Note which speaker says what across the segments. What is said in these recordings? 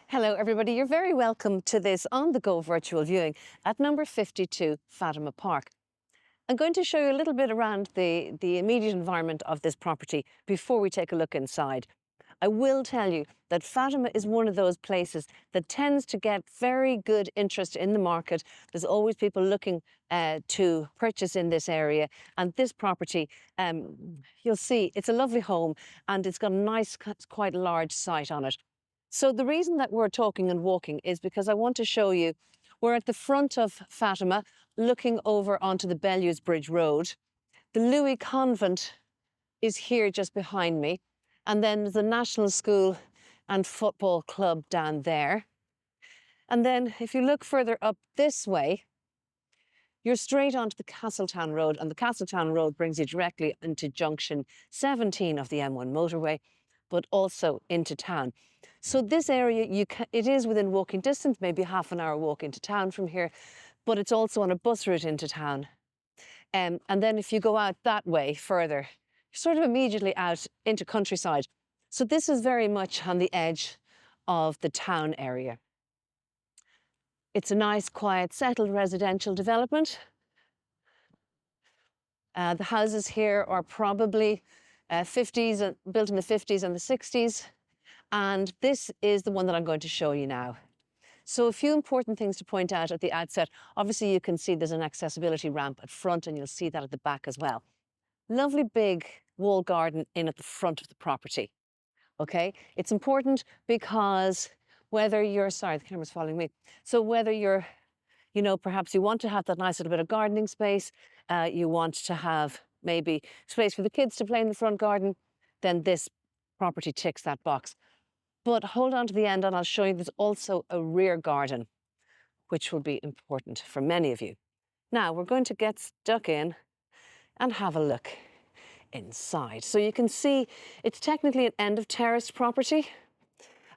Speaker 1: Hello everybody, you're very welcome to this on-the-go virtual viewing at number 52 Fatima Park. I'm going to show you a little bit around the immediate environment of this property before we take a look inside. I will tell you that Fatima is one of those places that tends to get very good interest in the market. There's always people looking to purchase in this area, and this property, you'll see, it's a lovely home and it's got a nice, quite large site on it. So the reason that we're talking and walking is because I want to show you we're at the front of Fatima, looking over onto the Bellews Bridge Road. The Louis Convent is here just behind me. And then there's the National School and Football Club down there. And then if you look further up this way, you're straight onto the Castletown Road, and the Castletown Road brings you directly into junction 17 of the M1 motorway, but also into town. So this area, it is within walking distance, maybe half an hour walk into town from here, but it's also on a bus route into town. And then if you go out that way further, you're sort of immediately out into countryside. So this is very much on the edge of the town area. It's a nice, quiet, settled residential development. The houses here are probably 50s, built in the 50s and the 60s. And this is the one that I'm going to show you now. So a few important things to point out at the outset. Obviously, you can see there's an accessibility ramp at front, and you'll see that at the back as well. Lovely big wall garden in at the front of the property. Okay, it's important because whether you're, sorry, the camera's following me. So whether you're, perhaps you want to have that nice little bit of gardening space, you want to have maybe space for the kids to play in the front garden, then this property ticks that box. But hold on to the end and I'll show you there's also a rear garden, which will be important for many of you. Now we're going to get stuck in and have a look inside. So you can see it's technically an end of terraced property,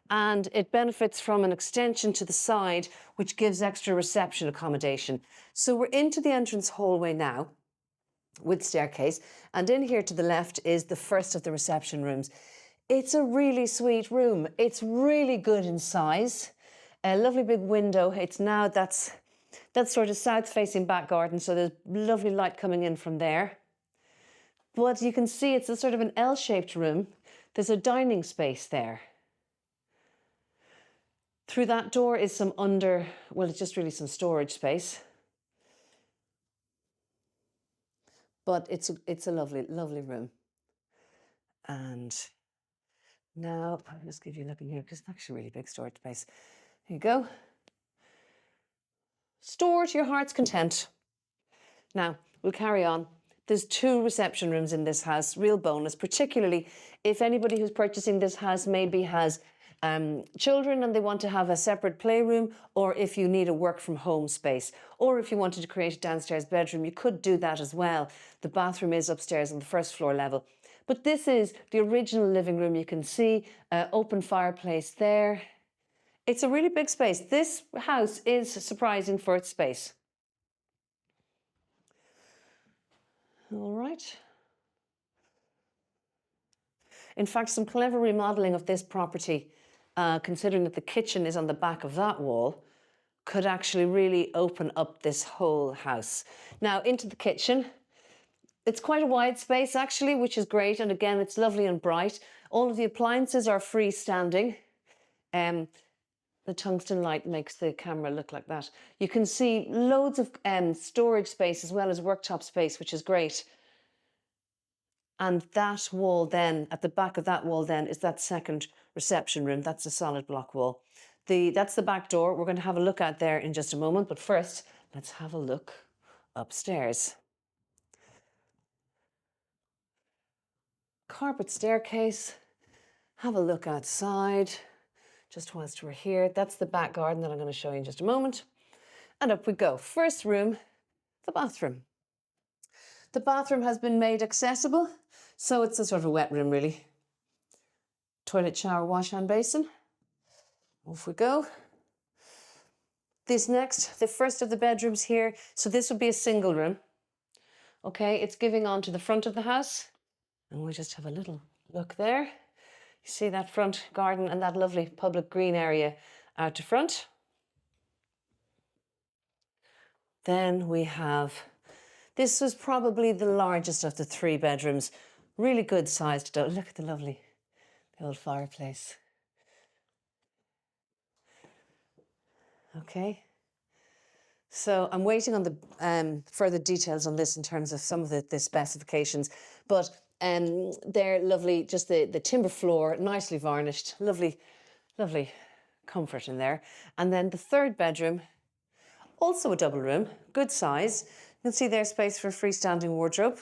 Speaker 1: and it benefits from an extension to the side, which gives extra reception accommodation. So we're into the entrance hallway now with staircase, and in here to the left is the first of the reception rooms. It's a really sweet room. It's really good in size. A lovely big window. It's now, that's sort of south-facing back garden, so there's lovely light coming in from there. But you can see it's a sort of an L-shaped room. There's a dining space there. Through that door is some it's just really some storage space. But it's a lovely, lovely room. And now, I'll just give you a look in here because it's actually a really big storage space. Here you go. Store to your heart's content. Now, we'll carry on. There's 2 reception rooms in this house, real bonus, particularly if anybody who's purchasing this house maybe has children and they want to have a separate playroom, or if you need a work from home space, or if you wanted to create a downstairs bedroom, you could do that as well. The bathroom is upstairs on the first floor level. But this is the original living room. You can see open fireplace there. It's a really big space. This house is surprising for its space. All right. In fact, some clever remodeling of this property, considering that the kitchen is on the back of that wall, could actually really open up this whole house. Now, into the kitchen. It's quite a wide space actually, which is great. And again, it's lovely and bright. All of the appliances are freestanding. The tungsten light makes the camera look like that. You can see loads of storage space as well as worktop space, which is great. And that wall then, at the back of that wall then, is that second reception room. That's a solid block wall. That's the back door. We're going to have a look at there in just a moment. But first, let's have a look upstairs. Carpet staircase. Have a look outside just whilst we're here. That's the back garden that I'm going to show you in just a moment. And up we go. First room, the bathroom. The bathroom has been made accessible, so it's a sort of a wet room really. Toilet, shower, wash hand basin. Off we go. This next, the first of the bedrooms here. So this would be a single room. Okay, it's giving on to the front of the house. And we'll just have a little look there. You see that front garden and that lovely public green area out to front. Then we have, this was probably the largest of the 3 bedrooms. Really good sized. Look at the lovely, the old fireplace. Okay. So I'm waiting on the further details on this in terms of some of the specifications, but they're lovely. Just the timber floor, nicely varnished, lovely, lovely comfort in there. And then the 3rd bedroom, also a double room, good size. You can see there's space for a freestanding wardrobe.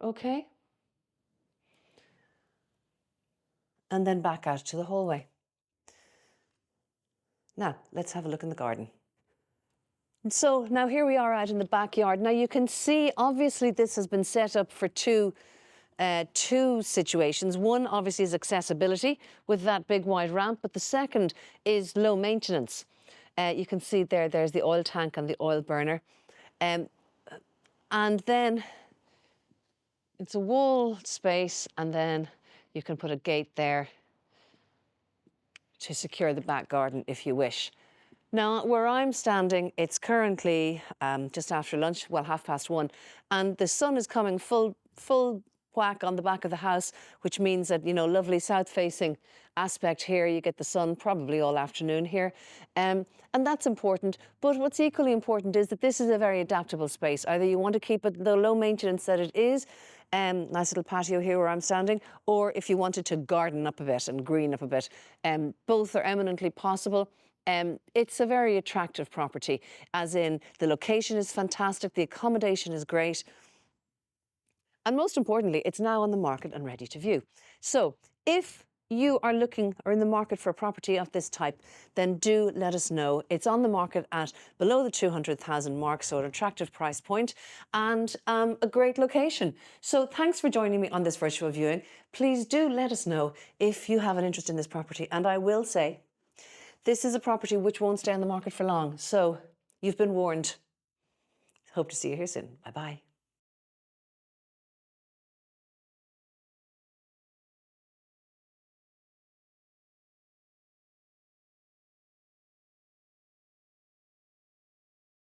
Speaker 1: Okay. And then back out to the hallway. Now, let's have a look in the garden. So now here we are out in the backyard. Now you can see, obviously this has been set up for two situations. One obviously is accessibility with that big wide ramp, but the second is low maintenance. You can see there's the oil tank and the oil burner. And then it's a wall space, and then you can put a gate there to secure the back garden if you wish. Now, where I'm standing, it's currently just after lunch, well, 1:30, and the sun is coming full whack on the back of the house, which means that, you know, lovely south-facing aspect here. You get the sun probably all afternoon here, and that's important. But what's equally important is that this is a very adaptable space. Either you want to keep it the low maintenance that it is, nice little patio here where I'm standing, or if you wanted to garden up a bit and green up a bit, both are eminently possible. It's a very attractive property, as in the location is fantastic, the accommodation is great, and most importantly, it's now on the market and ready to view. So if you are looking or in the market for a property of this type, then do let us know. It's on the market at below the 200,000 mark, so an attractive price point and a great location. So thanks for joining me on this virtual viewing. Please do let us know if you have an interest in this property. And I will say, this is a property which won't stay on the market for long. So you've been warned. Hope to see you here soon. Bye-bye.